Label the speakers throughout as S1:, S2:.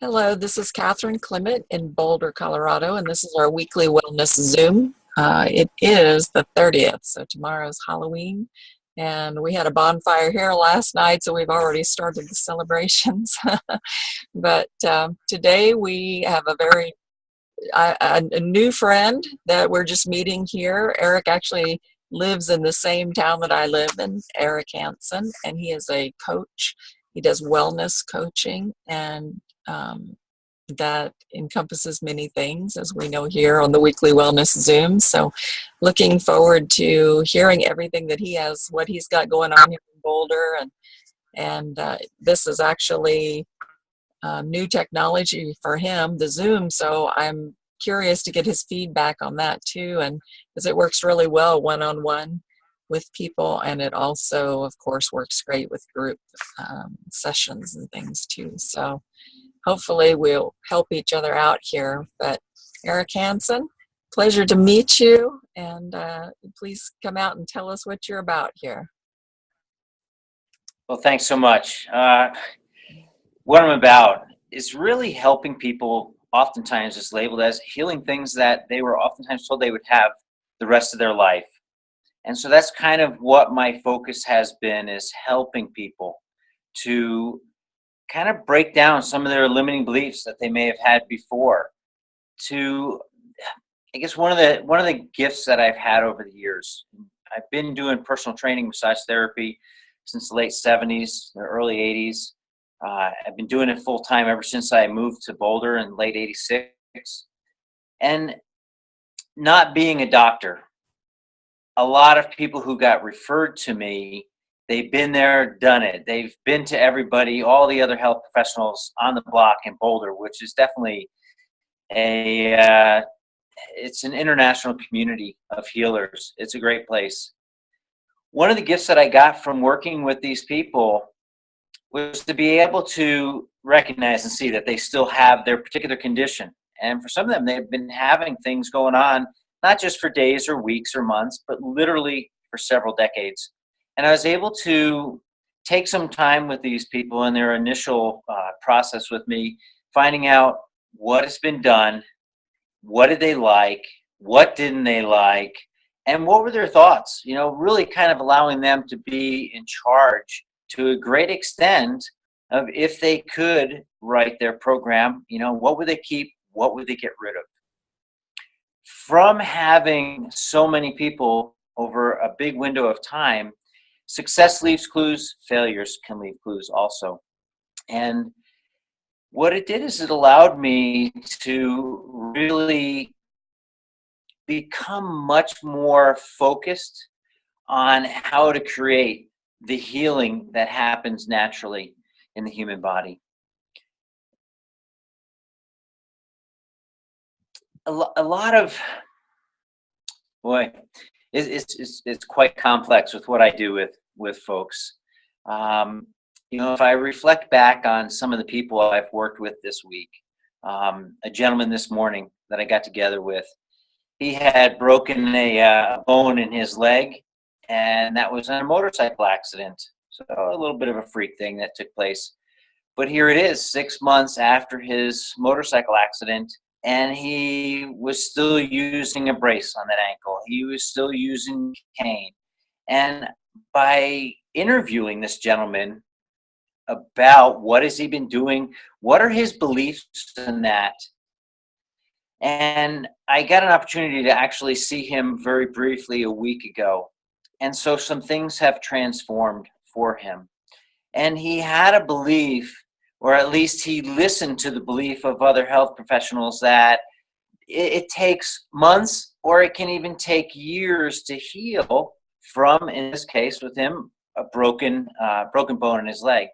S1: Hello, this is Catherine Clement in Boulder, Colorado, and this is our weekly wellness Zoom. It is the 30th, so tomorrow's Halloween, and we had a bonfire here last night, so we've already started the celebrations. But today we have a new friend that we're just meeting here. Erik actually lives in the same town that I live in, Erik Hansen, and he is a coach. He does wellness coaching, and that encompasses many things, as we know here on the weekly wellness Zoom. So looking forward to hearing everything that he has, what he's got going on here in Boulder. And this is actually new technology for him, the Zoom. So I'm curious to get his feedback on that too. And because it works really well one-on-one with people, and it also, of course, works great with group sessions and things too. So hopefully we'll help each other out here. But Erik Hansen, pleasure to meet you, and please come out and tell us what you're about here.
S2: Well, thanks so much. What I'm about is really helping people. Oftentimes it's labeled as healing things that they were oftentimes told they would have the rest of their life. And so that's kind of what my focus has been, is helping people to kind of break down some of their limiting beliefs that they may have had before. I guess one of the gifts that I've had over the years, I've been doing personal training, massage therapy since the late 70s, the early 80s. I've been doing it full time ever since I moved to Boulder in late 86. And not being a doctor, a lot of people who got referred to me, they've been there, done it. They've been to everybody, all the other health professionals on the block in Boulder, which is definitely it's an international community of healers. It's a great place. One of the gifts that I got from working with these people was to be able to recognize and see that they still have their particular condition. And for some of them, they've been having things going on, not just for days or weeks or months, but literally for several decades. And I was able to take some time with these people in their initial process with me, finding out what has been done, what did they like, what didn't they like, and what were their thoughts. Really kind of allowing them to be in charge to a great extent of, if they could write their program, what would they keep, what would they get rid of. From having so many people over a big window of time, success leaves clues, failures can leave clues also. And what it did is it allowed me to really become much more focused on how to create the healing that happens naturally in the human body. A lot of, boy, it's quite complex with what I do with folks. If I reflect back on some of the people I've worked with this week, a gentleman this morning that I got together with, he had broken a bone in his leg, and that was in a motorcycle accident. So a little bit of a freak thing that took place. But here it is, 6 months after his motorcycle accident, and he was still using a brace on that ankle. He was still using cane. And by interviewing this gentleman about what has he been doing, what are his beliefs in that, and I got an opportunity to actually see him very briefly a week ago. And so some things have transformed for him. And he had a belief, or at least he listened to the belief of other health professionals, that it takes months or it can even take years to heal from, in this case with him, a broken bone in his leg.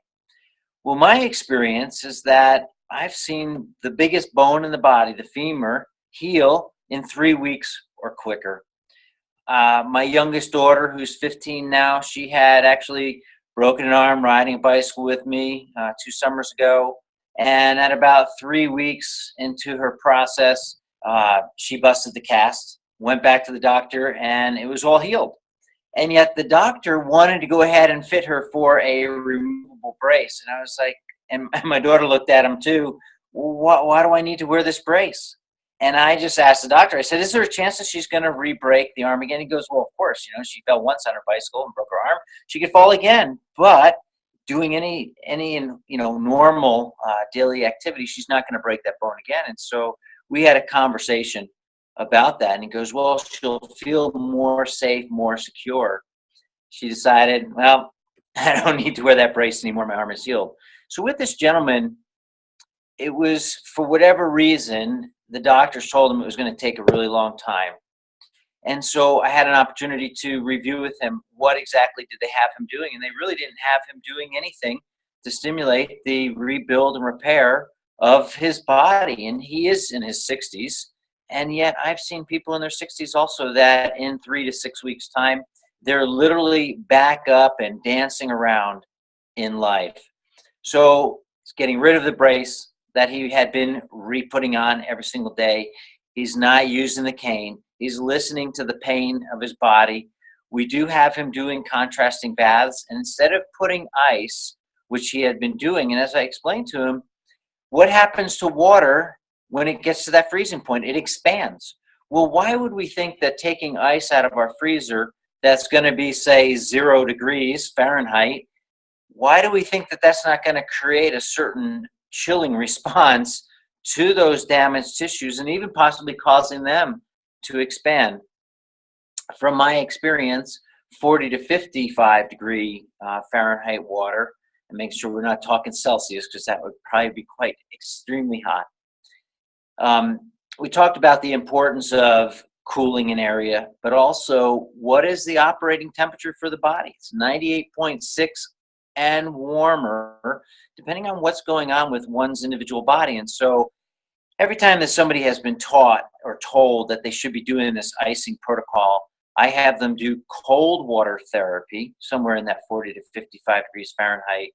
S2: Well, my experience is that I've seen the biggest bone in the body, the femur, heal in 3 weeks or quicker. My youngest daughter, who's 15 now, she had actually broken an arm riding a bicycle with me 2 summers ago. And at about 3 weeks into her process, she busted the cast, went back to the doctor, and it was all healed. And yet the doctor wanted to go ahead and fit her for a removable brace. And I was like, and my daughter looked at him too, well, why do I need to wear this brace? And I just asked the doctor, I said, is there a chance that she's going to re-break the arm again? He goes, well, of course, she fell once on her bicycle and broke her arm. She could fall again, but doing any normal daily activity, she's not going to break that bone again. And so we had a conversation about that. And he goes, well, she'll feel more safe, more secure. She decided, well, I don't need to wear that brace anymore. My arm is healed. So with this gentleman, it was, for whatever reason, the doctors told him it was going to take a really long time. And so I had an opportunity to review with him what exactly did they have him doing. And they really didn't have him doing anything to stimulate the rebuild and repair of his body. And he is in his 60s. And yet I've seen people in their 60s also that in 3 to 6 weeks' time, they're literally back up and dancing around in life. So he's getting rid of the brace that he had been re-putting on every single day. He's not using the cane. He's listening to the pain of his body. We do have him doing contrasting baths. And instead of putting ice, which he had been doing, and as I explained to him, what happens to water when it gets to that freezing point? It expands. Well, why would we think that taking ice out of our freezer that's going to be, say, 0 degrees Fahrenheit, why do we think that that's not going to create a certain chilling response to those damaged tissues and even possibly causing them to expand? From my experience, 40 to 55 degree Fahrenheit water, and make sure we're not talking Celsius because that would probably be quite extremely hot. We talked about the importance of cooling an area, but also what is the operating temperature for the body? It's 98.6 and warmer, depending on what's going on with one's individual body. And so every time that somebody has been taught or told that they should be doing this icing protocol, I have them do cold water therapy, somewhere in that 40 to 55 degrees Fahrenheit.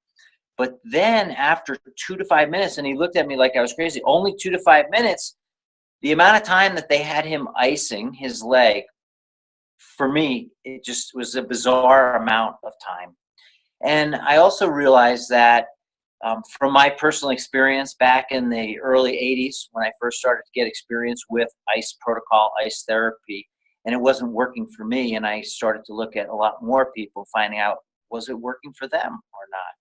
S2: But then after 2 to 5 minutes, and he looked at me like I was crazy, only 2 to 5 minutes, the amount of time that they had him icing his leg, for me, it just was a bizarre amount of time. And I also realized that from my personal experience back in the early 80s, when I first started to get experience with ice protocol, ice therapy, and it wasn't working for me, and I started to look at a lot more people, finding out, was it working for them or not?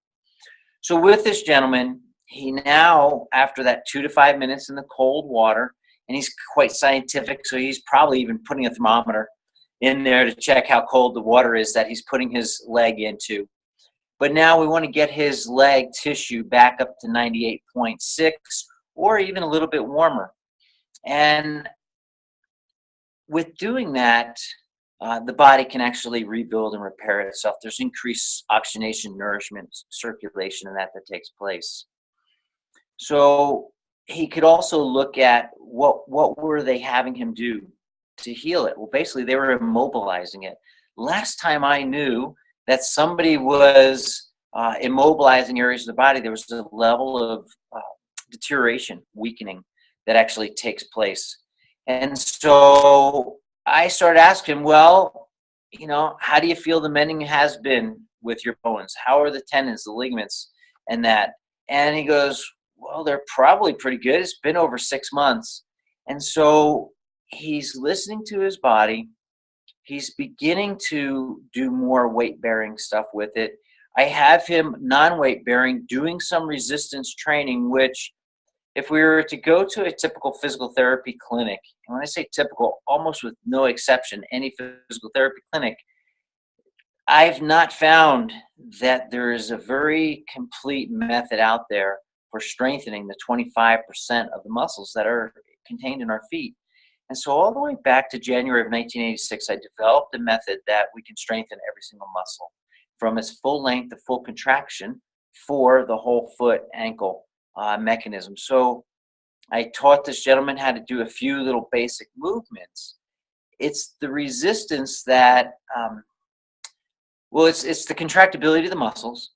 S2: So with this gentleman, he now, after that 2 to 5 minutes in the cold water, and he's quite scientific, so he's probably even putting a thermometer in there to check how cold the water is that he's putting his leg into. But now we want to get his leg tissue back up to 98.6 or even a little bit warmer. And with doing that, the body can actually rebuild and repair itself. There's increased oxygenation, nourishment, circulation, and that takes place. So he could also look at what were they having him do to heal it. Well, basically, they were immobilizing it. Last time I knew that somebody was immobilizing areas of the body, there was a level of deterioration, weakening that actually takes place. And so I started asking him, well, how do you feel the mending has been with your bones? How are the tendons, the ligaments, and that? And he goes, well, they're probably pretty good. It's been over 6 months. And so he's listening to his body. He's beginning to do more weight-bearing stuff with it. I have him non-weight bearing, doing some resistance training, which if we were to go to a typical physical therapy clinic, and when I say typical, almost with no exception, any physical therapy clinic, I've not found that there is a very complete method out there for strengthening the 25% of the muscles that are contained in our feet. And so all the way back to January of 1986, I developed a method that we can strengthen every single muscle from its full length to full contraction for the whole foot ankle mechanism. So I taught this gentleman how to do a few little basic movements. It's the resistance that, it's the contractibility of the muscles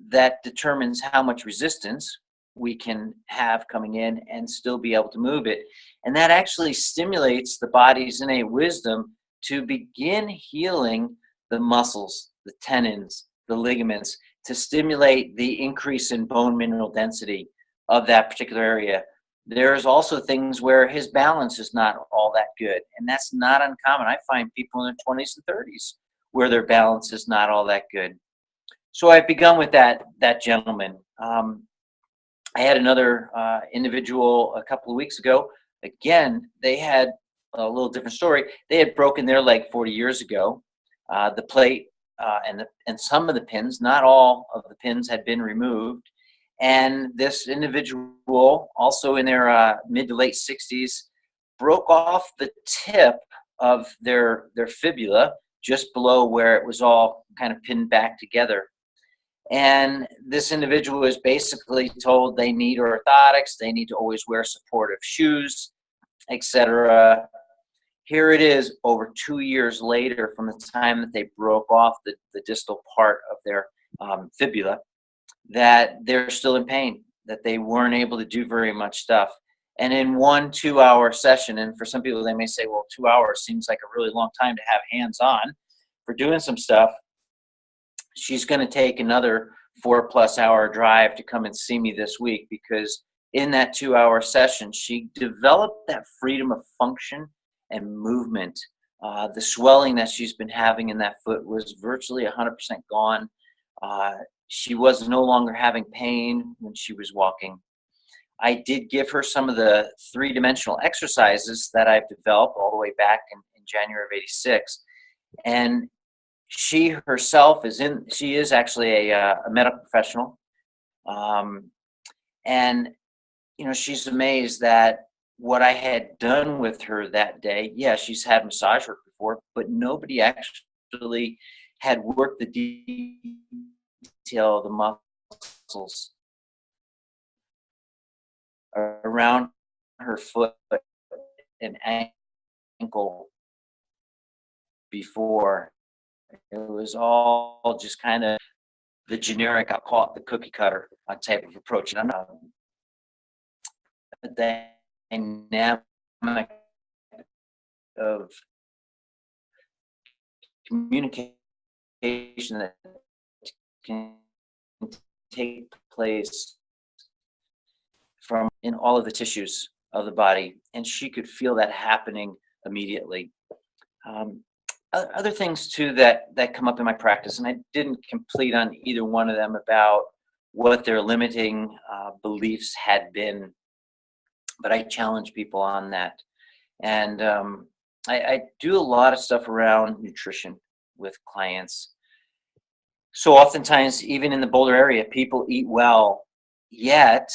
S2: that determines how much resistance we can have coming in and still be able to move it. And that actually stimulates the body's innate wisdom to begin healing the muscles, the tendons, the ligaments, to stimulate the increase in bone mineral density of that particular area, There's also things where his balance is not all that good, and that's not uncommon. I find people in their 20s and 30s where their balance is not all that good. So I've begun with that gentleman. I had another individual a couple of weeks ago. Again, they had a little different story. They had broken their leg 40 years ago. The plate and some of the pins, not all of the pins, had been removed. And this individual, also in their mid to late 60s, broke off the tip of their fibula just below where it was all kind of pinned back together. And this individual is basically told they need orthotics, they need to always wear supportive shoes, etc. Here it is over 2 years later from the time that they broke off the distal part of their fibula, that they're still in pain, that they weren't able to do very much stuff. And in 1 2-hour session, and for some people they may say, well, 2 hours seems like a really long time to have hands on for doing some stuff. She's going to take another 4+ hour drive to come and see me this week, because in that 2-hour session, she developed that freedom of function and movement. The swelling that she's been having in that foot was virtually 100% gone. She was no longer having pain when she was walking. I did give her some of the 3-dimensional exercises that I've developed all the way back in January of '86. And she herself she is actually a medical professional. And, she's amazed that what I had done with her that day, yeah, she's had massage work before, but nobody actually had worked the detail of the muscles around her foot and ankle before. It was all just kind of the generic, I'll call it the cookie cutter type of approach. And I'm the dynamic of communication that can take place from in all of the tissues of the body, and she could feel that happening immediately. Other things too that come up in my practice, and I didn't complete on either one of them about what their limiting beliefs had been, but I challenge people on that. And I do a lot of stuff around nutrition with clients. So oftentimes, even in the Boulder area, people eat well, yet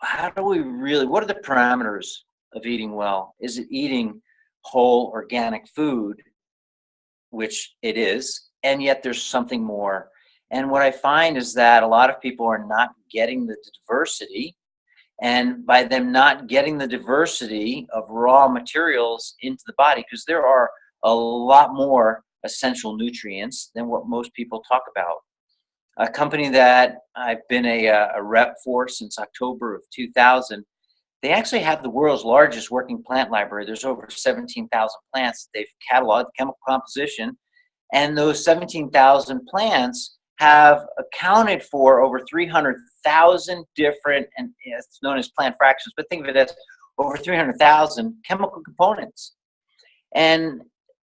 S2: how do we really, what are the parameters of eating well? Is it eating whole organic food, which it is, and yet there's something more? And what I find is that a lot of people are not getting the diversity, and by them not getting the diversity of raw materials into the body, because there are a lot more essential nutrients than what most people talk about. A company that I've been a rep for since October of 2000, they actually have the world's largest working plant library. There's over 17,000 plants that they've cataloged, chemical composition, and those 17,000 plants have accounted for over 300,000 different, and it's known as plant fractions, but think of it as over 300,000 chemical components. And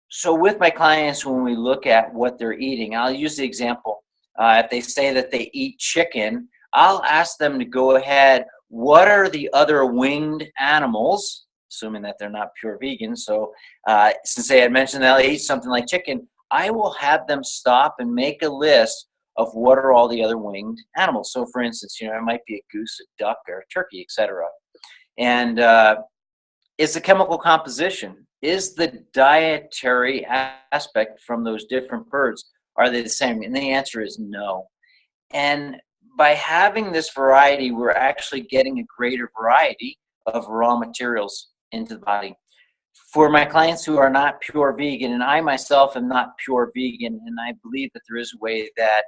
S2: so with my clients, when we look at what they're eating, I'll use the example. If they say that they eat chicken, I'll ask them to go ahead, what are the other winged animals, assuming that they're not pure vegan. So since they had mentioned that they eat something like chicken, I will have them stop and make a list of what are all the other winged animals. So for instance, it might be a goose, a duck, or a turkey, etc. And is the chemical composition, is the dietary aspect from those different birds, are they the same? And the answer is no. And by having this variety, we're actually getting a greater variety of raw materials into the body. For my clients who are not pure vegan, and I myself am not pure vegan, and I believe that there is a way that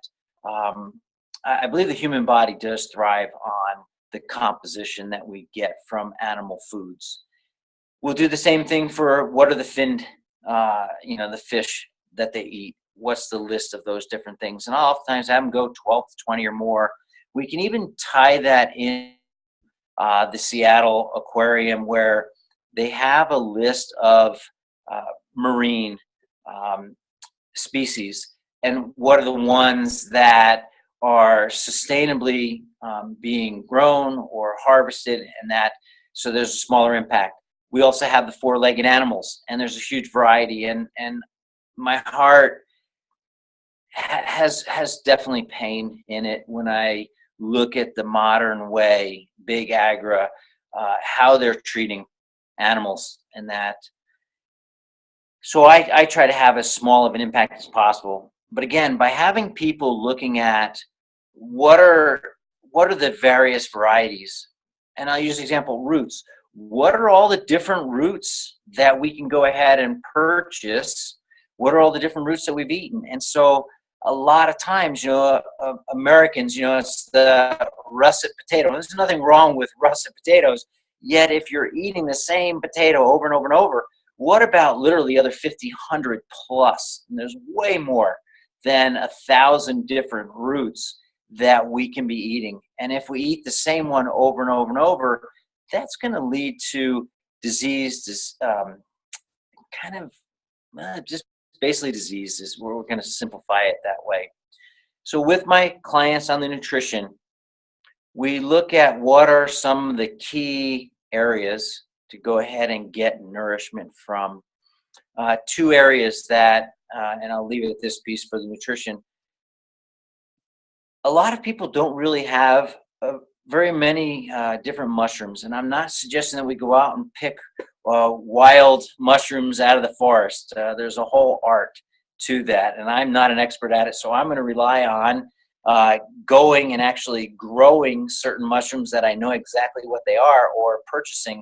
S2: I believe the human body does thrive on the composition that we get from animal foods. We'll do the same thing for what are the finned, the fish that they eat. What's the list of those different things? And I'll oftentimes have them go 12 to 20 or more. We can even tie that in the Seattle Aquarium, where they have a list of marine um, species and what are the ones that are sustainably being grown or harvested, and that so there's a smaller impact. We also have the four-legged animals, and there's a huge variety. And my heart has definitely pain in it when I look at the modern way, big agra, how they're treating animals, and that. So I try to have as small of an impact as possible. But again, by having people looking at what are the various varieties, and I'll use the example roots. What are all the different roots that we can go ahead and purchase? What are all the different roots that we've eaten? And so a lot of times, Americans, it's the russet potato. There's nothing wrong with russet potatoes. Yet if you're eating the same potato over and over and over, what about literally the other 50, 100 plus? And there's way more than 1,000 different roots that we can be eating. And if we eat the same one over and over and over, that's going to lead to disease, just basically disease is where we're going to simplify it that way. So with my clients on the nutrition, we look at what are some of the key areas to go ahead and get nourishment from. Two areas that, and I'll leave it at this piece for the nutrition. A lot of people don't really have very many different mushrooms, and I'm not suggesting that we go out and pick wild mushrooms out of the forest. There's a whole art to that, and I'm not an expert at it, so I'm going to rely on going and actually growing certain mushrooms that I know exactly what they are, or purchasing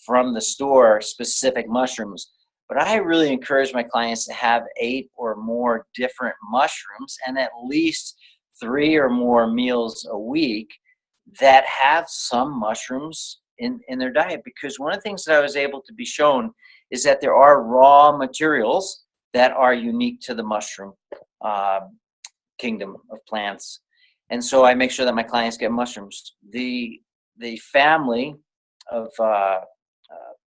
S2: from the store specific mushrooms. But I really encourage my clients to have 8 or more different mushrooms and at least 3 or more meals a week that have some mushrooms in their diet. Because one of the things that I was able to be shown is that there are raw materials that are unique to the mushroom kingdom of plants. And so I make sure that my clients get mushrooms. The family of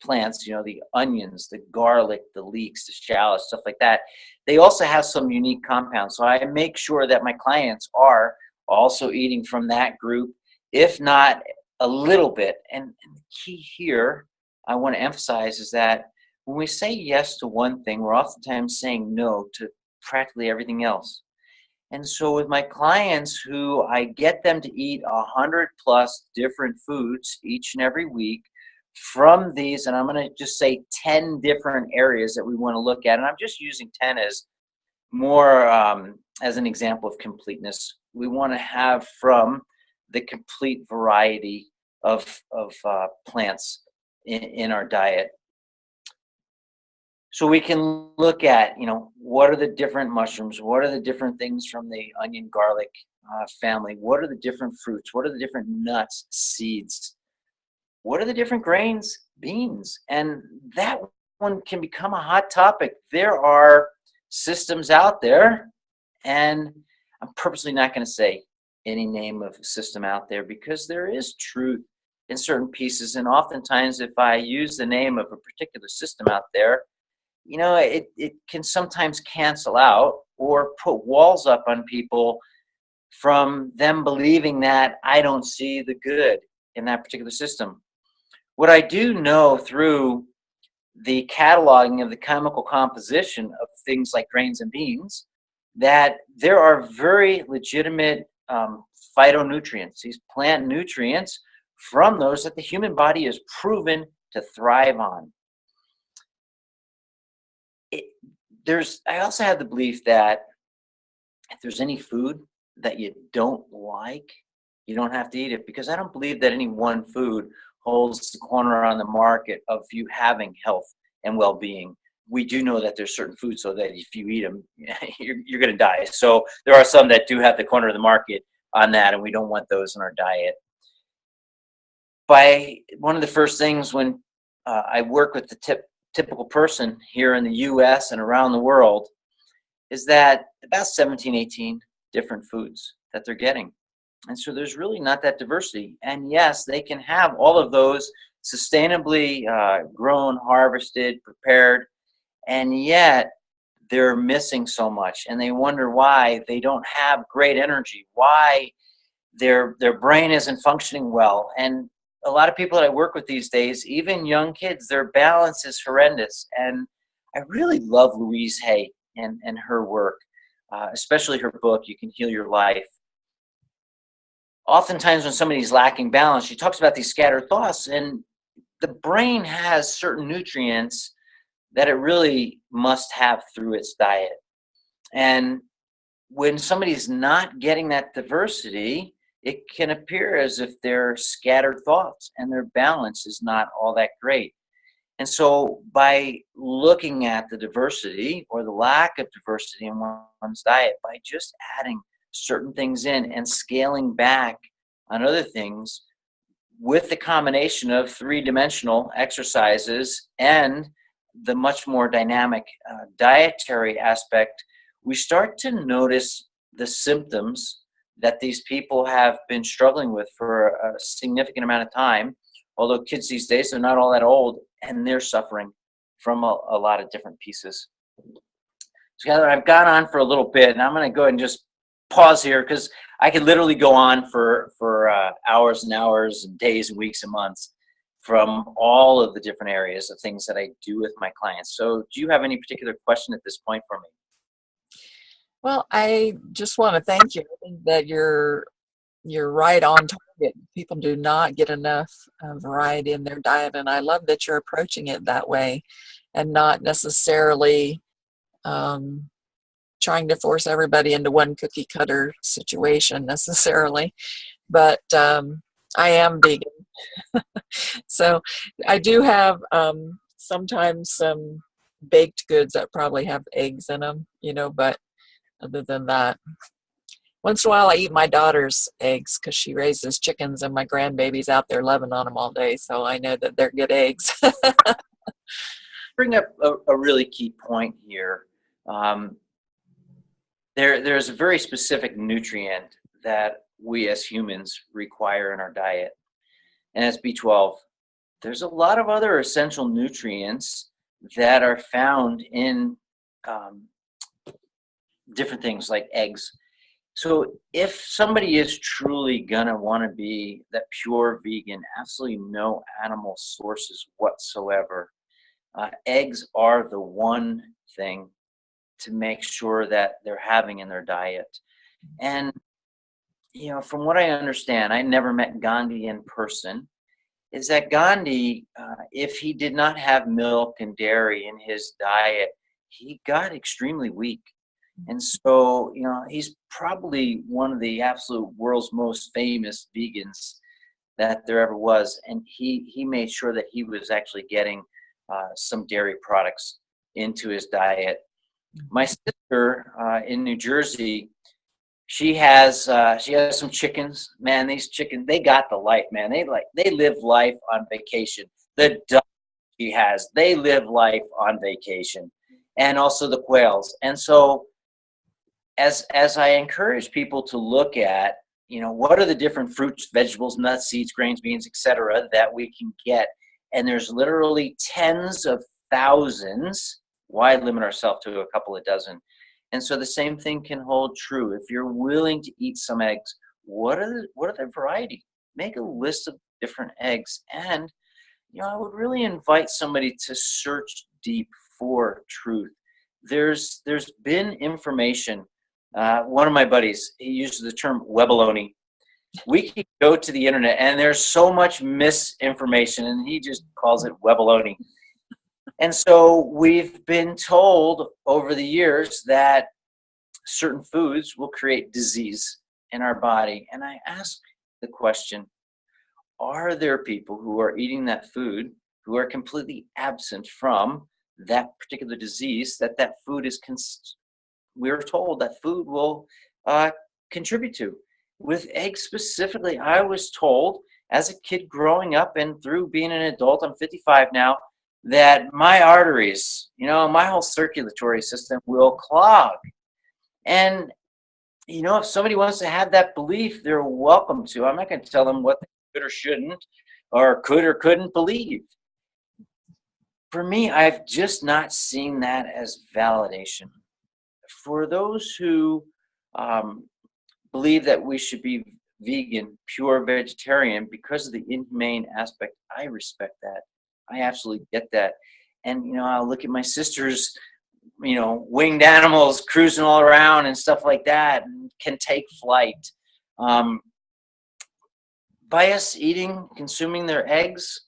S2: plants, the onions, the garlic, the leeks, the shallots, stuff like that, they also have some unique compounds. So I make sure that my clients are also eating from that group, if not a little bit. And the key here I want to emphasize is that when we say yes to one thing, we're oftentimes saying no to practically everything else. And so with my clients, who I get them to eat 100 plus different foods each and every week from these, and I'm going to just say 10 different areas that we want to look at. And I'm just using 10 as more as an example of completeness. We want to have from the complete variety of plants in our diet. So we can look at, what are the different mushrooms? What are the different things from the onion, garlic family? What are the different fruits? What are the different nuts, seeds? What are the different grains, beans? And that one can become a hot topic. There are systems out there, and I'm purposely not going to say any name of a system out there because there is truth in certain pieces. And oftentimes, if I use the name of a particular system out there, it can sometimes cancel out or put walls up on people from them believing that I don't see the good in that particular system. What I do know through the cataloging of the chemical composition of things like grains and beans, that there are very legitimate phytonutrients, these plant nutrients from those that the human body is proven to thrive on. I also have the belief that if there's any food that you don't like, you don't have to eat it, because I don't believe that any one food holds the corner on the market of you having health and well-being. We do know that there's certain foods so that if you eat them, you're going to die. So there are some that do have the corner of the market on that, and we don't want those in our diet. One of the first things when I work with the typical person here in the US and around the world is that about 17, 18 different foods that they're getting. And so there's really not that diversity. And yes, they can have all of those sustainably grown, harvested, prepared, and yet they're missing so much. And they wonder why they don't have great energy, why their brain isn't functioning well. And a lot of people that I work with these days, even young kids, their balance is horrendous. And I really love Louise Hay and her work, especially her book, You Can Heal Your Life. Oftentimes when somebody's lacking balance, she talks about these scattered thoughts, and the brain has certain nutrients that it really must have through its diet. And when somebody's not getting that diversity, it can appear as if they're scattered thoughts and their balance is not all that great. And so by looking at the diversity or the lack of diversity in one's diet, by just adding certain things in and scaling back on other things with the combination of three-dimensional exercises and the much more dynamic dietary aspect, we start to notice the symptoms that these people have been struggling with for a significant amount of time. Although kids these days, they're not all that old, and they're suffering from a lot of different pieces. So Heather, I've gone on for a little bit, and I'm going to go ahead and just pause here because I could literally go on for hours and hours and days and weeks and months from all of the different areas of things that I do with my clients. So do you have any particular question at this point for me?
S1: Well, I just want to thank you. I think that you're right on target. People do not get enough variety in their diet, and I love that you're approaching it that way and not necessarily trying to force everybody into one cookie cutter situation necessarily. But I am vegan. So I do have sometimes some baked goods that probably have eggs in them, but other than that, once in a while I eat my daughter's eggs because she raises chickens and my grandbaby's out there loving on them all day. So I know that they're good eggs.
S2: Bring up a really key point here. There's a very specific nutrient that we as humans require in our diet, and it's B12. There's a lot of other essential nutrients that are found in different things like eggs. So if somebody is truly gonna want to be that pure vegan, absolutely no animal sources whatsoever, eggs are the one thing to make sure that they're having in their diet. And from what I understand, I never met Gandhi in person, is that Gandhi, if he did not have milk and dairy in his diet, he got extremely weak. And so, he's probably one of the absolute world's most famous vegans that there ever was. And he made sure that he was actually getting some dairy products into his diet. My sister in New Jersey, she has some chickens. Man, these chickens, they got the life, man. They live life on vacation. The ducks she has, they live life on vacation, and also the quails. And so as I encourage people to look at, what are the different fruits, vegetables, nuts, seeds, grains, beans, etc., that we can get, and there's literally tens of thousands. Why limit ourselves to a couple of dozen? And so the same thing can hold true. If you're willing to eat some eggs, what are the variety? Make a list of different eggs, and I would really invite somebody to search deep for truth. There's been information. One of my buddies, he uses the term webaloney. We can go to the internet and there's so much misinformation, and he just calls it webaloney. And so we've been told over the years that certain foods will create disease in our body. And I ask the question, are there people who are eating that food who are completely absent from that particular disease that food is we're told that food will contribute to? With eggs specifically, I was told as a kid growing up and through being an adult, I'm 55 now, that my arteries, my whole circulatory system will clog. And if somebody wants to have that belief, they're welcome to. I'm not going to tell them what they could or shouldn't, or could or couldn't believe. For me, I've just not seen that as validation. For those who believe that we should be vegan, pure vegetarian, because of the inhumane aspect, I respect that. I absolutely get that. And, I'll look at my sisters, winged animals cruising all around and stuff like that, and can take flight. By us consuming their eggs,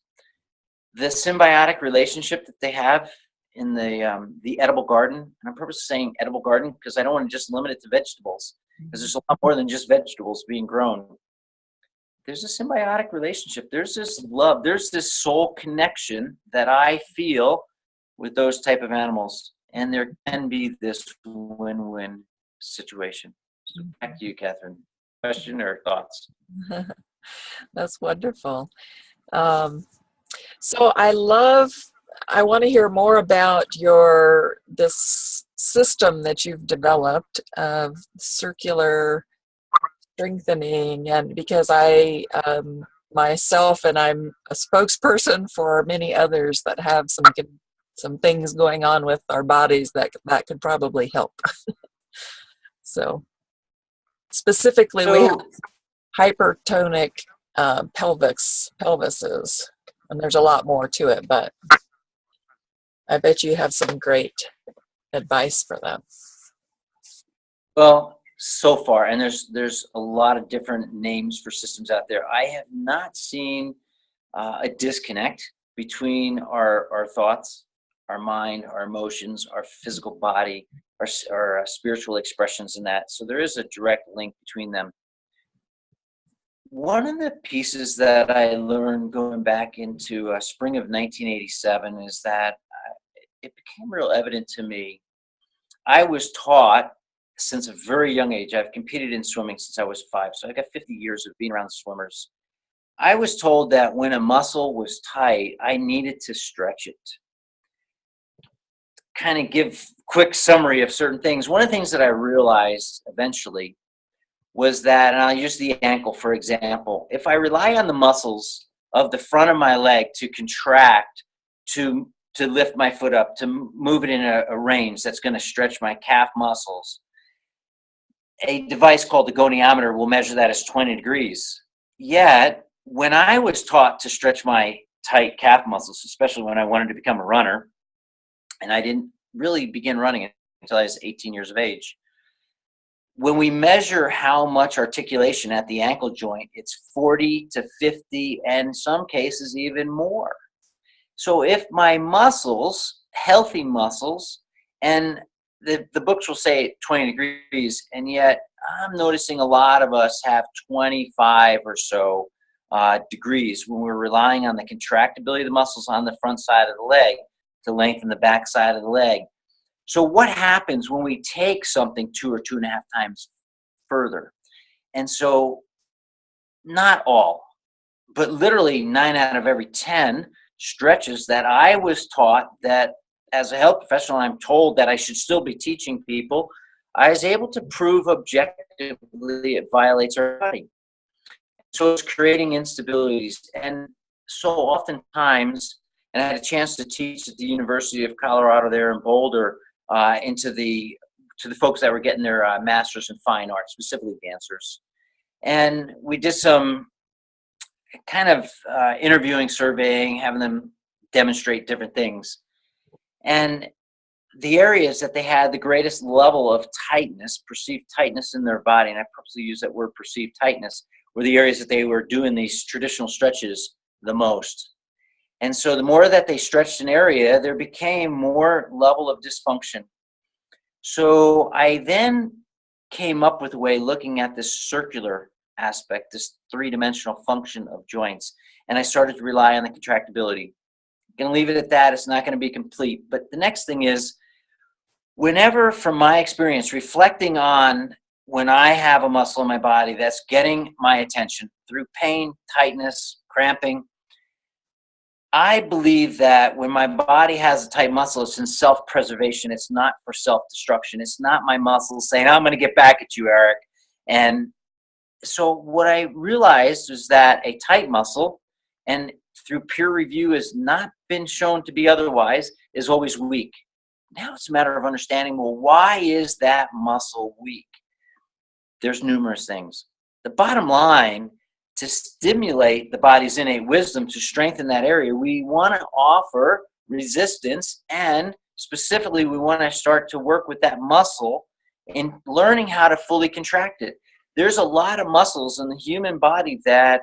S2: the symbiotic relationship that they have in the edible garden, and I'm purposely saying edible garden because I don't want to just limit it to vegetables, because there's a lot more than just vegetables being grown. There's a symbiotic relationship. There's this love. There's this soul connection that I feel with those type of animals, and there can be this win-win situation. So back to you, Catherine. Question or thoughts?
S1: That's wonderful. So I want to hear more about this system that you've developed of circular strengthening, and because I myself, and I'm a spokesperson for many others that have some things going on with our bodies that could probably help. So specifically, we have hypertonic pelvises, and there's a lot more to it, but I bet you have some great advice for them.
S2: Well, so far, and there's a lot of different names for systems out there, I have not seen a disconnect between our thoughts, our mind, our emotions, our physical body, our spiritual expressions in that. So there is a direct link between them. One of the pieces that I learned going back into spring of 1987 is that it became real evident to me. I was taught since a very young age. I've competed in swimming since I was 5, so I got 50 years of being around swimmers. I was told that when a muscle was tight, I needed to stretch it. Kind of give quick summary of certain things. One of the things that I realized eventually was that, and I'll use the ankle for example, if I rely on the muscles of the front of my leg to contract, to lift my foot up, to move it in a range that's going to stretch my calf muscles, a device called the goniometer will measure that as 20 degrees. Yet, when I was taught to stretch my tight calf muscles, especially when I wanted to become a runner, and I didn't really begin running until I was 18 years of age, when we measure how much articulation at the ankle joint, it's 40 to 50, and in some cases even more. So if my muscles, healthy muscles, and the books will say 20 degrees, and yet I'm noticing a lot of us have 25 or so degrees when we're relying on the contractibility of the muscles on the front side of the leg to lengthen the back side of the leg. So what happens when we take something 2 or 2.5 times further? And so not all, but literally 9 out of every 10 stretches that I was taught, that as a health professional, I'm told that I should still be teaching people, I was able to prove objectively it violates our body. So it's creating instabilities. And so oftentimes, and I had a chance to teach at the University of Colorado there in Boulder, to the folks that were getting their masters in fine arts, specifically dancers. And we did some kind of interviewing, surveying, having them demonstrate different things. And the areas that they had the greatest level of tightness, perceived tightness in their body, and I purposely use that word perceived tightness, were the areas that they were doing these traditional stretches the most. And so the more that they stretched an area, there became more level of dysfunction. So I then came up with a way looking at this circular aspect, this 3-dimensional function of joints, and I started to rely on the contractibility. I'm going to leave it at that. It's not going to be complete. But the next thing is, whenever, from my experience, reflecting on when I have a muscle in my body that's getting my attention through pain, tightness, cramping, I believe that when my body has a tight muscle, it's in self-preservation. It's not for self-destruction. It's not my muscles saying, I'm going to get back at you, Eric. And so what I realized was that a tight muscle, and through peer review has not been shown to be otherwise, is always weak. Now it's a matter of understanding, well, why is that muscle weak? There's numerous things. The bottom line, to stimulate the body's innate wisdom to strengthen that area, we want to offer resistance, and specifically we want to start to work with that muscle in learning how to fully contract it. There's a lot of muscles in the human body that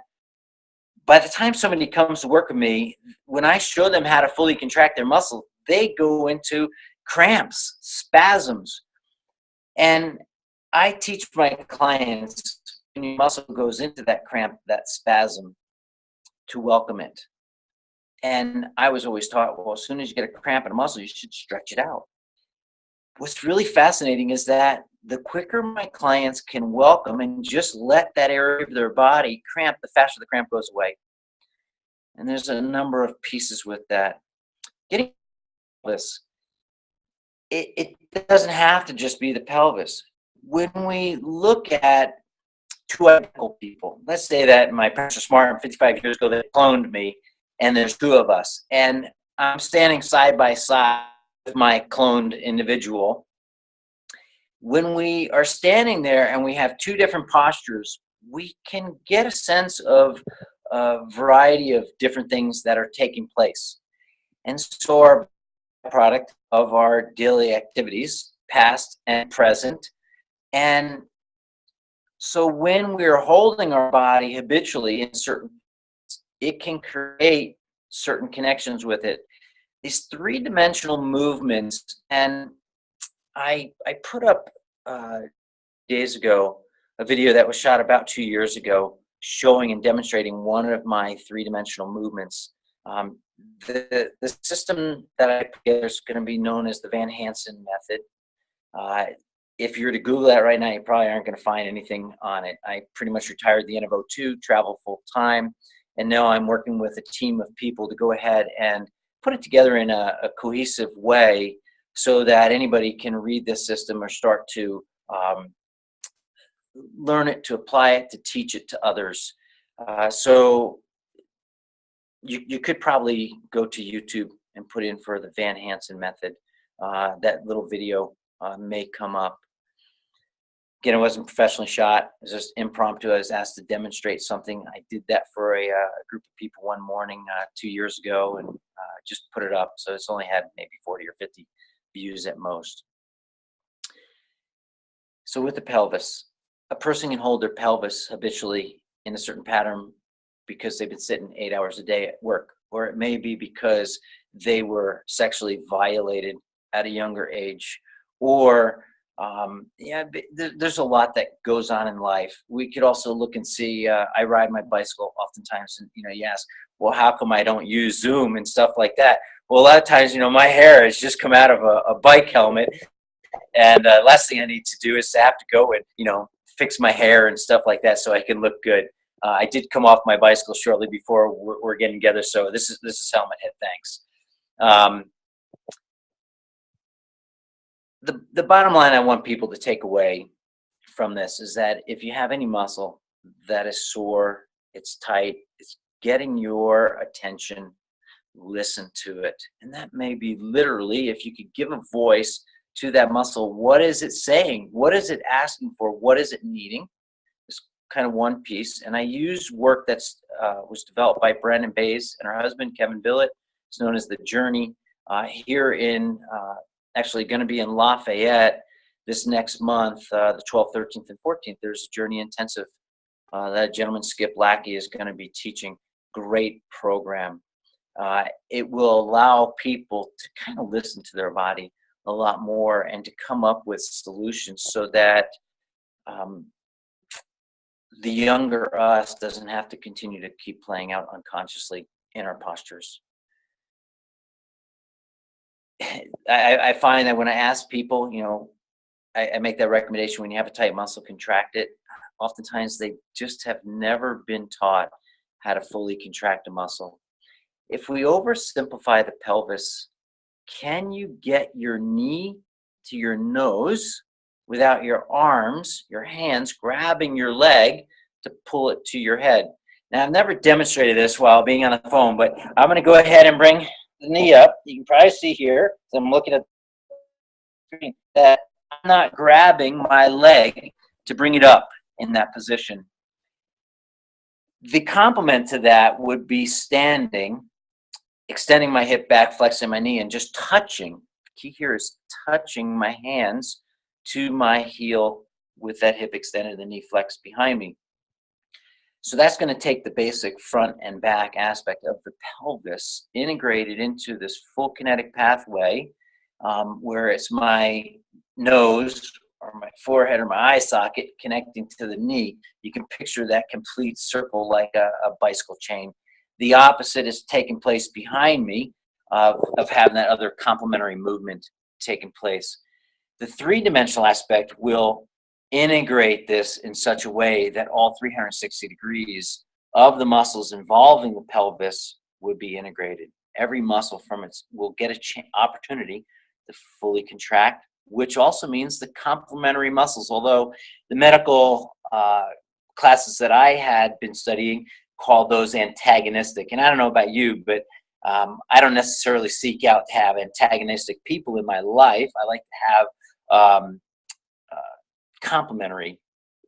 S2: by the time somebody comes to work with me, when I show them how to fully contract their muscle, they go into cramps, spasms. And I teach my clients, when your muscle goes into that cramp, that spasm, to welcome it. And I was always taught, well, as soon as you get a cramp in a muscle, you should stretch it out. What's really fascinating is that the quicker my clients can welcome and just let that area of their body cramp, the faster the cramp goes away. And there's a number of pieces with that. Getting this, it doesn't have to just be the pelvis. When we look at two identical people, let's say that my parents are smart and 55 years ago they cloned me, and there's two of us, and I'm standing side by side with my cloned individual. When we are standing there and we have two different postures, we can get a sense of a variety of different things that are taking place. And so our product of our daily activities, past and present. And so when we're holding our body habitually in certain, it can create certain connections with it. These three-dimensional movements, and I put up days ago a video that was shot about 2 years ago showing and demonstrating one of my three-dimensional movements. The system that I put together is going to be known as the Van Hansen method. If you were to Google that right now, you probably aren't going to find anything on it. I pretty much retired at the end of '02, travel full time, and now I'm working with a team of people to go ahead and put it together in a cohesive way so that anybody can read this system or start to learn it, to apply it, to teach it to others. So you could probably go to YouTube and put in for the Van Hansen method. That little video may come up. Again, it wasn't professionally shot. It was just impromptu. I was asked to demonstrate something. I did that for a group of people one morning 2 years ago, and just put it up. So it's only had maybe 40 or 50 views at most. So with the pelvis, a person can hold their pelvis habitually in a certain pattern because they've been sitting 8 hours a day at work, or it may be because they were sexually violated at a younger age, or there's a lot that goes on in life. We could also look and see, I ride my bicycle oftentimes, and you ask, well, how come I don't use Zoom and stuff like that? Well, a lot of times, my hair has just come out of a bike helmet, and last thing I need to do is to have to go and fix my hair and stuff like that so I can look good. I did come off my bicycle shortly before we're getting together, so this is helmet head. Thanks. The bottom line I want people to take away from this is that if you have any muscle that is sore, it's tight, it's getting your attention, listen to it. And that may be literally, if you could give a voice to that muscle, what is it saying? What is it asking for? What is it needing? It's kind of one piece. And I use work that's was developed by Brandon Bays and her husband, Kevin Billett. It's known as The Journey. Here in actually going to be in Lafayette this next month, the 12th, 13th, and 14th. There's a Journey Intensive that gentleman, Skip Lackey, is going to be teaching. Great program. It will allow people to kind of listen to their body a lot more and to come up with solutions so that the younger us doesn't have to continue to keep playing out unconsciously in our postures. I find that when I ask people, I make that recommendation: when you have a tight muscle, contract it. Oftentimes they just have never been taught how to fully contract a muscle. If we oversimplify the pelvis, can you get your knee to your nose without your arms, your hands grabbing your leg to pull it to your head. Now, I've never demonstrated this while being on the phone, but I'm going to go ahead and bring the knee up. You can probably see here, as I'm looking at the screen, that I'm not grabbing my leg to bring it up in that position. The complement to that would be standing, extending my hip back, flexing my knee, and just touching. The key here is touching my hands to my heel with that hip extended and the knee flexed behind me. So that's going to take the basic front and back aspect of the pelvis integrated into this full kinetic pathway, where it's my nose or my forehead or my eye socket connecting to the knee. You can picture that complete circle like a bicycle chain. The opposite is taking place behind me of having that other complementary movement taking place. The three-dimensional aspect will integrate this in such a way that all 360 degrees of the muscles involving the pelvis would be integrated. Every muscle from it will get an opportunity to fully contract, which also means the complementary muscles, although the medical classes that I had been studying called those antagonistic. And I don't know about you, but I don't necessarily seek out to have antagonistic people in my life. I like to have complementary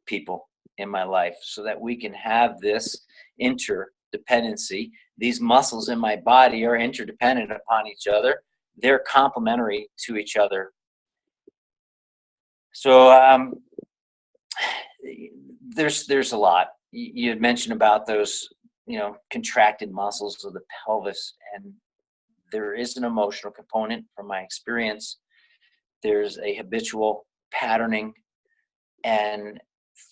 S2: people in my life so that we can have this interdependency. These muscles in my body are interdependent upon each other. They're complementary to each other. So there's a lot. You had mentioned about those, contracted muscles of the pelvis, and there is an emotional component from my experience. There's a habitual patterning, and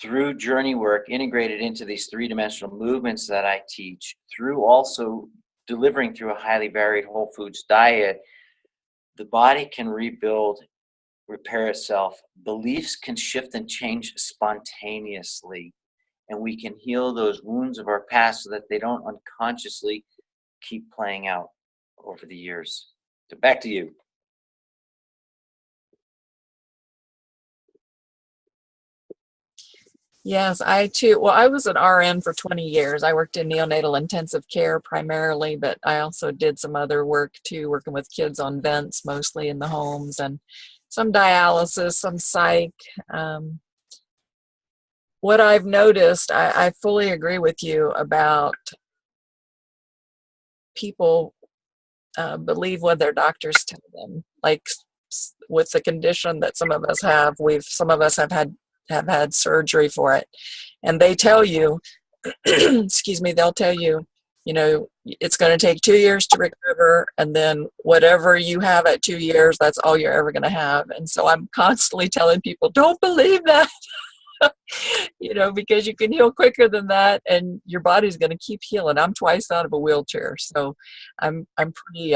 S2: through journey work integrated into these three-dimensional movements that I teach, through also delivering through a highly varied whole foods diet, the body can rebuild, repair itself. Beliefs can shift and change spontaneously, and we can heal those wounds of our past so that they don't unconsciously keep playing out over the years. So back to you.
S1: Yes, I too. Well, I was an RN for 20 years. I worked in neonatal intensive care primarily, but I also did some other work too, working with kids on vents, mostly in the homes, and some dialysis, some psych. What I've noticed, I fully agree with you about people believe what their doctors tell them. Like with the condition that some of us have, some of us have had surgery for it, and they tell you, excuse me, they'll tell you, it's going to take 2 years to recover, and then whatever you have at 2 years, that's all you're ever going to have. And so I'm constantly telling people, don't believe that. Because you can heal quicker than that, and your body's going to keep healing. I'm twice out of a wheelchair, so I'm pretty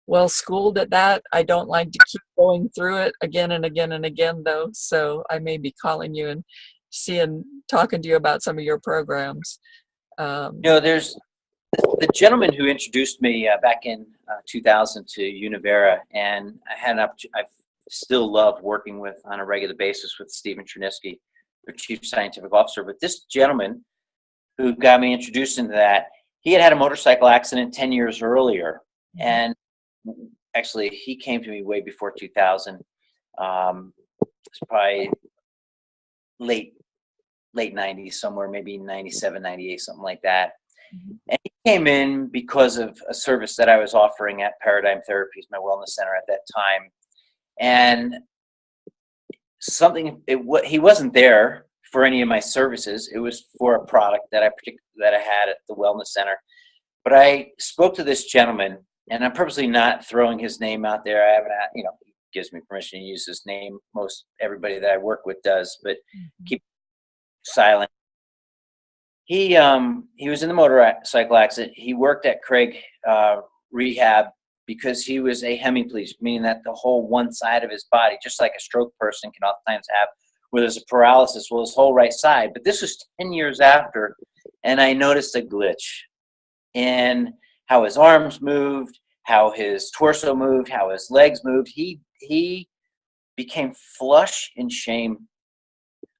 S1: well schooled at that. I don't like to keep going through it again and again and again, though. So I may be calling you and talking to you about some of your programs.
S2: There's the gentleman who introduced me back in 2000 to Univera, and I still love working on a regular basis with Stephen Chernisky, their chief scientific officer. But this gentleman who got me introduced into that, he had a motorcycle accident 10 years earlier. And actually, he came to me way before 2000. It's probably late 90s, somewhere, maybe 97, 98, something like that. And he came in because of a service that I was offering at Paradigm Therapies, my wellness center at that time. And he wasn't there for any of my services. It was for a product that I had at the wellness center. But I spoke to this gentleman, and I'm purposely not throwing his name out there. I haven't, he gives me permission to use his name. Most everybody that I work with does, but keep silent. He was in the motorcycle accident. He worked at Craig Rehab because he was a hemiplegic, meaning that the whole one side of his body, just like a stroke person can oftentimes have, where there's a paralysis, well, his whole right side. But this was 10 years after, and I noticed a glitch in how his arms moved, how his torso moved, how his legs moved. He became flush in shame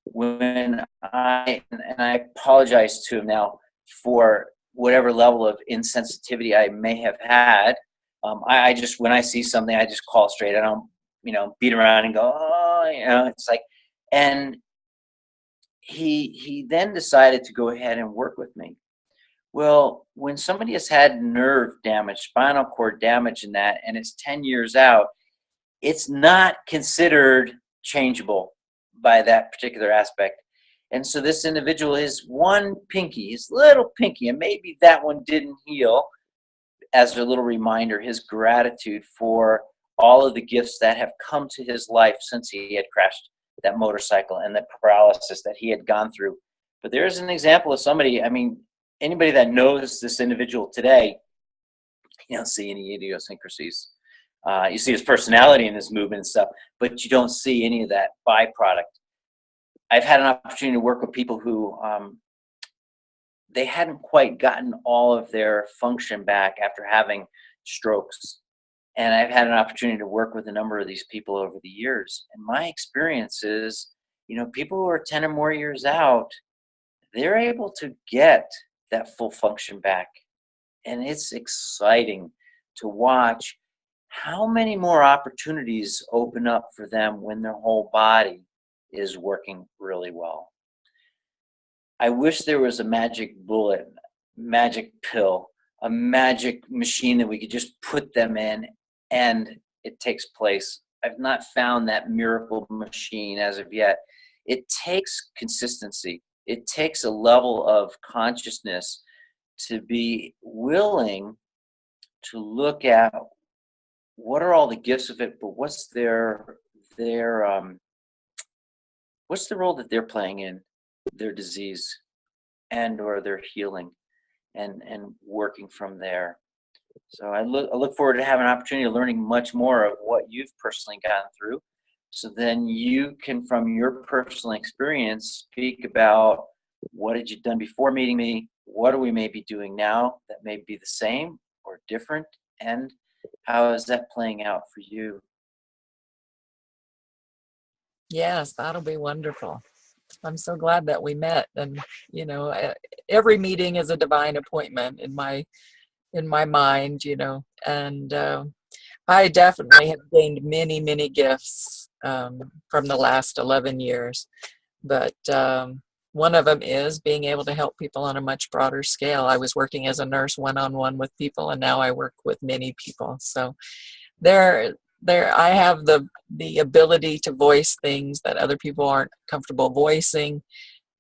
S2: when and I apologize to him now for whatever level of insensitivity I may have had. I just, when I see something, I just call straight. I don't, beat around and go, oh, it's like, and he then decided to go ahead and work with me. Well, when somebody has had nerve damage, spinal cord damage and that, and it's 10 years out, it's not considered changeable by that particular aspect. And so this individual, his one pinky, his little pinky, and maybe that one didn't heal, as a little reminder, his gratitude for all of the gifts that have come to his life since he had crashed that motorcycle and the paralysis that he had gone through. But there's an example of somebody, anybody that knows this individual today, you don't see any idiosyncrasies. You see his personality and his movement and stuff, but you don't see any of that byproduct. I've had an opportunity to work with people who they hadn't quite gotten all of their function back after having strokes. And I've had an opportunity to work with a number of these people over the years. And my experience is, people who are 10 or more years out, they're able to get that full function back. And it's exciting to watch how many more opportunities open up for them when their whole body is working really well. I wish there was a magic bullet, magic pill, a magic machine that we could just put them in and it takes place. I've not found that miracle machine as of yet. It takes consistency. It takes a level of consciousness to be willing to look at what are all the gifts of it, but what's what's the role that they're playing in their disease and or their healing, and working from there. So I look forward to having an opportunity of learning much more of what you've personally gone through. So then you can, from your personal experience, speak about what had you done before meeting me, what are we maybe doing now that may be the same or different, and how is that playing out for you?
S1: Yes, that'll be wonderful. I'm so glad that we met. And, every meeting is a divine appointment in my mind, and I definitely have gained many, many gifts from the last 11 years. But one of them is being able to help people on a much broader scale. I was working as a nurse one-on-one with people, and now I work with many people. So I have the ability to voice things that other people aren't comfortable voicing.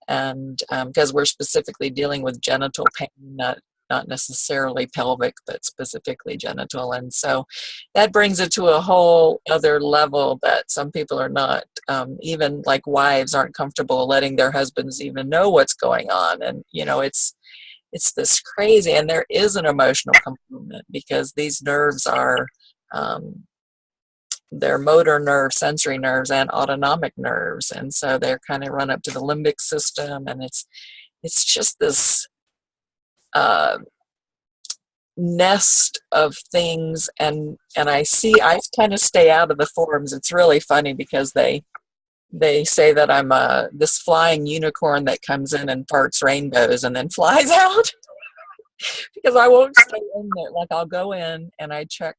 S1: And because we're specifically dealing with genital pain, not necessarily pelvic, but specifically genital. And so that brings it to a whole other level that some people are not, even like wives aren't comfortable letting their husbands even know what's going on. And, it's this crazy, and there is an emotional component because these nerves are, they're motor nerves, sensory nerves, and autonomic nerves. And so they're kind of run up to the limbic system. And it's just this, nest of things, and I kind of stay out of the forums. It's really funny because they say that I'm this flying unicorn that comes in and parts rainbows and then flies out because I won't stay in there. Like, I'll go in and I check.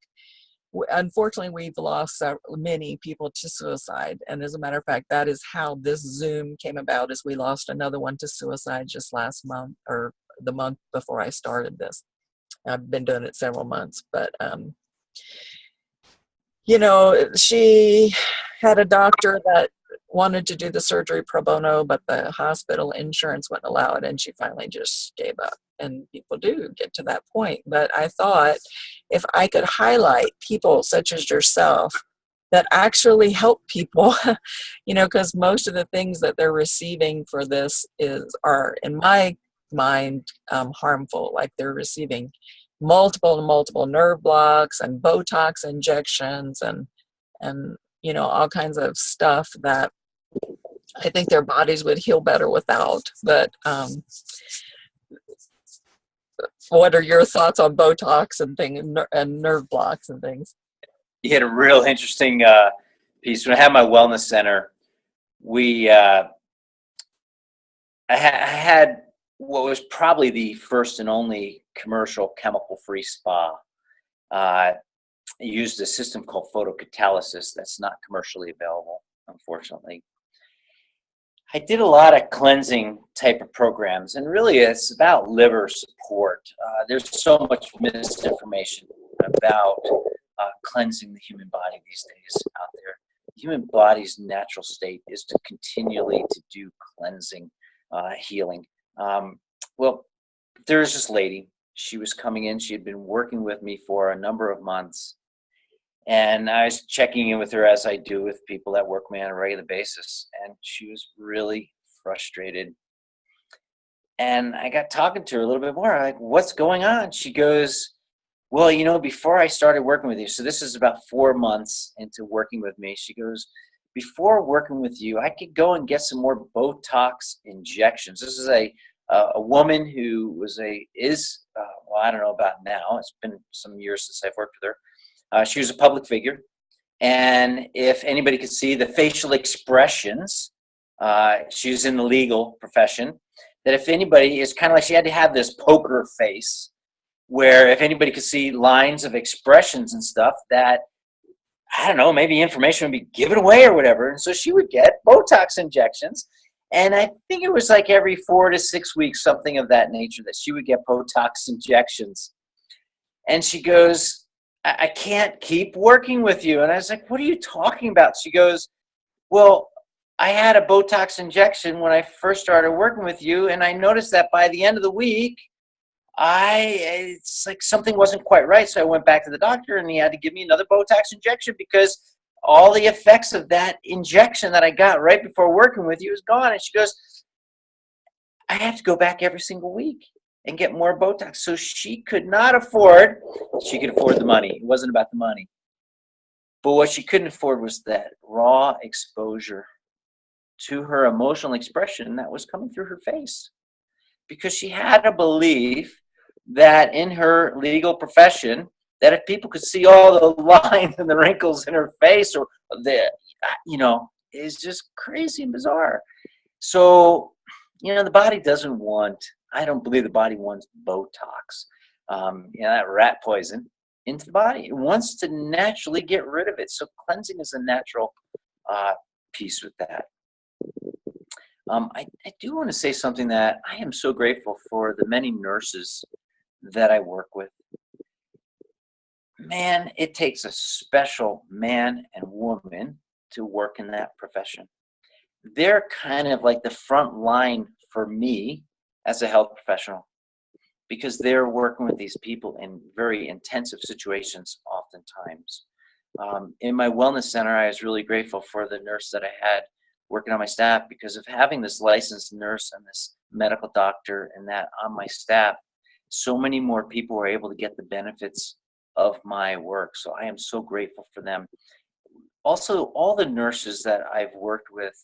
S1: Unfortunately, we've lost many people to suicide, and as a matter of fact, that is how this Zoom came about. Is we lost another one to suicide just last month, or the month before I started this. I've been doing it several months, but she had a doctor that wanted to do the surgery pro bono, but the hospital insurance wouldn't allow it, and she finally just gave up. And people do get to that point. But I thought if I could highlight people such as yourself that actually help people, because most of the things that they're receiving for this are, in my mind, harmful. Like, they're receiving multiple nerve blocks and Botox injections and all kinds of stuff that I think their bodies would heal better without. But what are your thoughts on Botox and nerve blocks and things?
S2: You had a real interesting piece. When I had my wellness center, we I had what was probably the first and only commercial chemical-free spa. I used a system called photocatalysis that's not commercially available, unfortunately. I did a lot of cleansing type of programs, and really it's about liver support. There's so much misinformation about cleansing the human body these days out there. The human body's natural state is to continually to do cleansing, healing. Well, there's this lady. She was coming in. She had been working with me for a number of months. And I was checking in with her, as I do with people that work with me on a regular basis. And she was really frustrated. And I got talking to her a little bit more. I'm like, what's going on? She goes, well, you know, before I started working with you, so this is about 4 months into working with me. She goes, before working with you, I could go and get some more Botox injections. This is a woman who well, I don't know about now. It's been some years since I've worked with her. She was a public figure, and if anybody could see the facial expressions, she was in the legal profession, that if anybody, it's kind of like she had to have this poker face, where if anybody could see lines of expressions and stuff, that, I don't know, maybe information would be given away or whatever. And so she would get Botox injections, and I think it was like every 4 to 6 weeks, something of that nature, that she would get Botox injections. And she goes, I can't keep working with you. And I was like, what are you talking about? She goes, well, I had a Botox injection when I first started working with you, and I noticed that by the end of the week, it's like something wasn't quite right. So I went back to the doctor, and he had to give me another Botox injection because all the effects of that injection that I got right before working with you is gone. And she goes, I have to go back every single week and get more Botox. So she could not afford, she could afford the money. It wasn't about the money. But what she couldn't afford was that raw exposure to her emotional expression that was coming through her face. Because she had a belief that in her legal profession, that if people could see all the lines and the wrinkles in her face, or the, is just crazy and bizarre. So, the body doesn't want, I don't believe the body wants Botox, that rat poison into the body. It wants to naturally get rid of it. So cleansing is a natural piece with that. I do want to say something, that I am so grateful for the many nurses that I work with. Man, it takes a special man and woman to work in that profession. They're kind of like the front line for me as a health professional, because they're working with these people in very intensive situations oftentimes. In my wellness center, I was really grateful for the nurse that I had working on my staff, because of having this licensed nurse and this medical doctor and that on my staff, so many more people were able to get the benefits of my work. So I am so grateful for them. Also, all the nurses that I've worked with,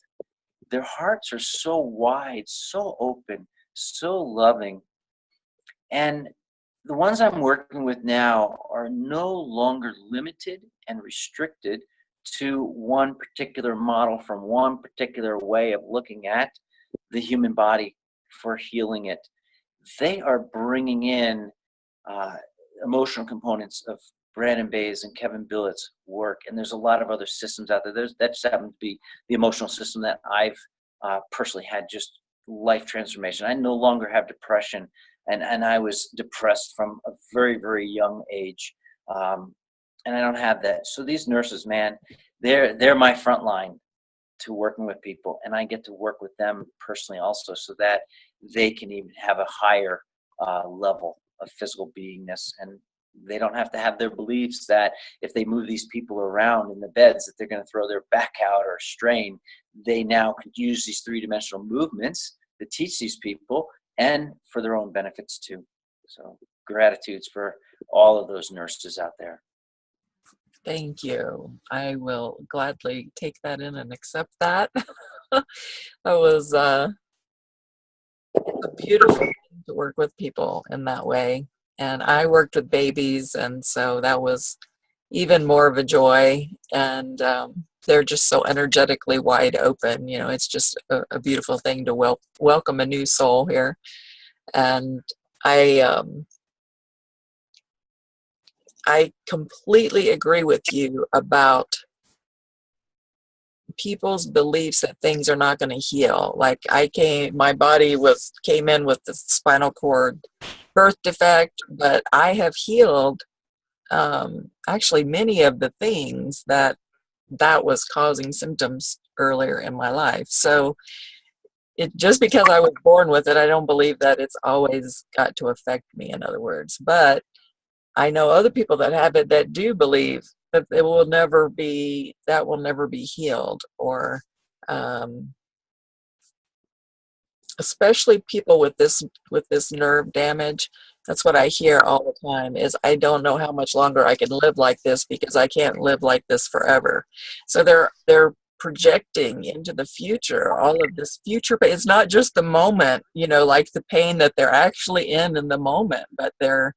S2: their hearts are so wide, so open, so loving. And the ones I'm working with now are no longer limited and restricted to one particular model from one particular way of looking at the human body for healing it. They are bringing in emotional components of Brandon Bay's and Kevin Billett's work, and there's a lot of other systems out there. That just happens to be the emotional system that I've personally had just life transformation. I no longer have depression, and I was depressed from a very, very young age, and I don't have that. So these nurses, man, they're my front line to working with people, and I get to work with them personally also, so that they can even have a higher level of physical beingness, and they don't have to have their beliefs that if they move these people around in the beds that they're going to throw their back out or strain. They now can use these three-dimensional movements to teach these people, and for their own benefits too. So gratitudes for all of those nurses out there.
S1: Thank you. I will gladly take that in and accept that. That was it's a beautiful thing to work with people in that way. And I worked with babies, and so that was even more of a joy. And they're just so energetically wide open. You know, it's just a beautiful thing to welcome a new soul here. And I I completely agree with you about people's beliefs that things are not going to heal. Like my body came in with the spinal cord birth defect, but I have healed actually many of the things that was causing symptoms earlier in my life. So just because I was born with it, I don't believe that it's always got to affect me, in other words. But I know other people that have it that do believe that that will never be healed, or um, especially people with this nerve damage. That's what I hear all the time is, I don't know how much longer I can live like this because I can't live like this forever. So they're projecting into the future all of this future, but it's not just the moment, you know, like the pain that they're actually in the moment, but they're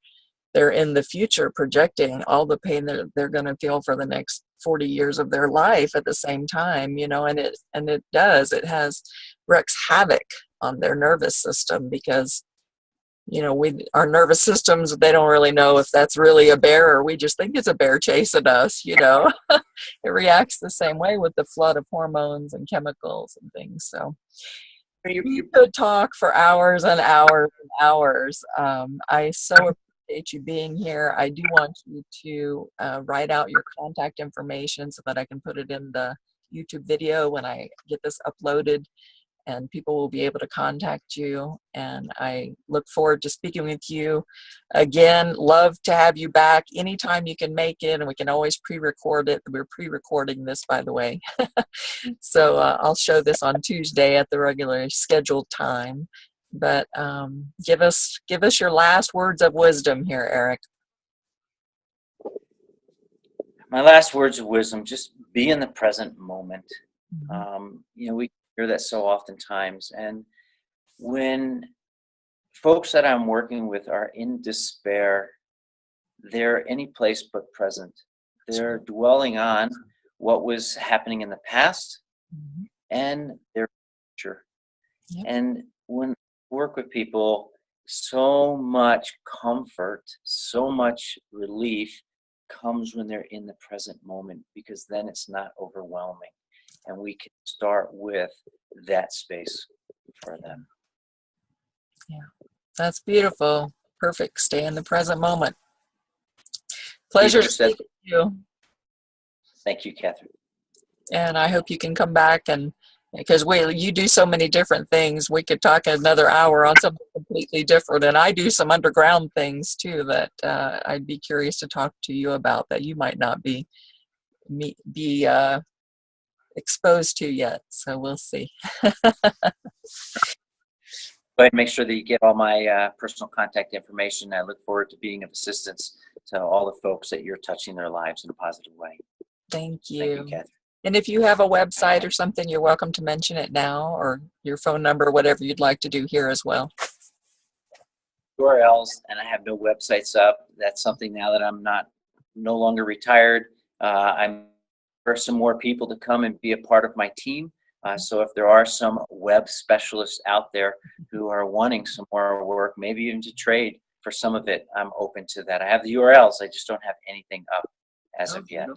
S1: in the future projecting all the pain that they're going to feel for the next 40 years of their life at the same time, you know. And it wreaks havoc on their nervous system, because, you know, our nervous systems, they don't really know if that's really a bear, or we just think it's a bear chasing us, you know. It reacts the same way with the flood of hormones and chemicals and things. So we could talk for hours and hours and hours. I so appreciate you being here. I do want you to write out your contact information so that I can put it in the YouTube video when I get this uploaded, and people will be able to contact you. And I look forward to speaking with you again. Love to have you back anytime you can make it, and we can always pre-record it. We're pre-recording this, by the way. So I'll show this on Tuesday at the regular scheduled time. But give us your last words of wisdom here, Erik.
S2: My last words of wisdom: just be in the present moment. You know, we hear that so oftentimes, and when folks that I'm working with are in despair, they're any place but present. They're dwelling on what was happening in the past and their future.
S1: Yep.
S2: And when I work with people, so much comfort, so much relief comes when they're in the present moment, because then it's not overwhelming, and we can start with that space for them.
S1: Yeah, that's beautiful. Perfect. Stay in the present moment. Pleasure to speak with you.
S2: Thank you, Catherine.
S1: And I hope you can come back, and because you do so many different things, we could talk another hour on something completely different. And I do some underground things too that I'd be curious to talk to you about, that you might not be exposed to yet. So we'll see.
S2: Go ahead and make sure that you get all my personal contact information. I look forward to being of assistance to all the folks that you're touching their lives in a positive way.
S1: Thank you.
S2: Thank you, Catherine.
S1: And if you have a website or something, you're welcome to mention it now, or your phone number, whatever you'd like to do here as well.
S2: URLs, and I have no websites up. That's something now that I'm no longer retired. I'm for some more people to come and be a part of my team. So if there are some web specialists out there who are wanting some more work, maybe even to trade for some of it, I'm open to that. I have the URLs. I just don't have anything up as of yet.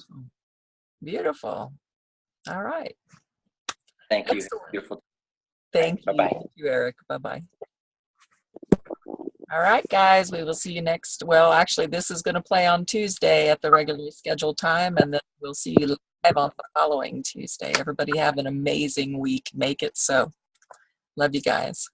S1: Beautiful. All right.
S2: Thank you.
S1: Excellent.
S2: Beautiful.
S1: Thank you.
S2: Bye-bye.
S1: Thank you, Erik. Bye-bye. All right, guys, we will see you next. Well, actually, this is going to play on Tuesday at the regularly scheduled time, and then we'll see you live on the following Tuesday. Everybody have an amazing week. Make it so. Love you guys.